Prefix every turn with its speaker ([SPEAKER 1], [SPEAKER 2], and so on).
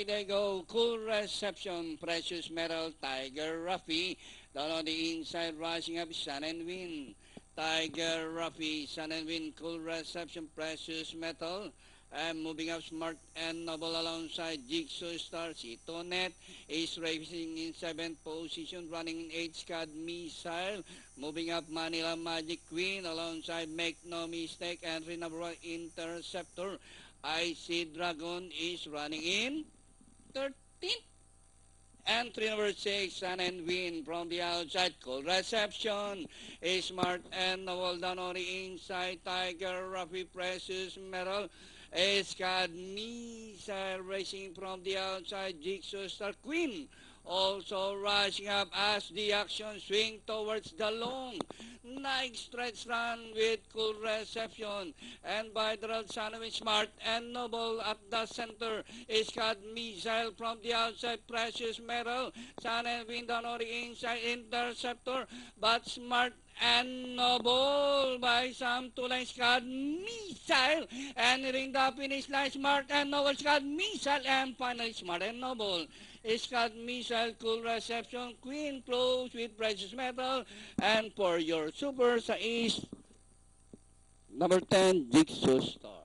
[SPEAKER 1] inside they go. Cool Reception, Precious Metal, Tiger Ruffy. Down on the inside, rising up, Sun and Wind. Tiger Ruffy, Sun and Wind, Cool Reception, Precious Metal. And moving up, Smart and Noble alongside Jigsaw Star. Citonet is racing in 7th position, running in 8th Scud Missile. Moving up, Manila Magic Queen alongside Make No Mistake. Entry number 1, Interceptor. IC Dragon is running in 13th. Entry number 6, Sun and Wind from the outside. Cool Reception is Smart and Noble down on the inside. Tiger Ruffy, Precious Metal. Scud Missile racing from the outside. Jigsaw Star Queen also rising up as the action swing towards the long. Nice stretch run with Cool Reception and by the road Sanawin Smart and Noble at the center. Scud Missile from the outside. Precious Metal. Sun and Wind down on the inside. Interceptor but Smart and Noble by some 2 lines. Scud Missile and ring the finish line. Smart and Noble. Scud Missile and finally Smart and Noble. Scud Missile, Cool Reception, Queen close with Precious Metal, and for your super sa is number 10, Jigsaw Star.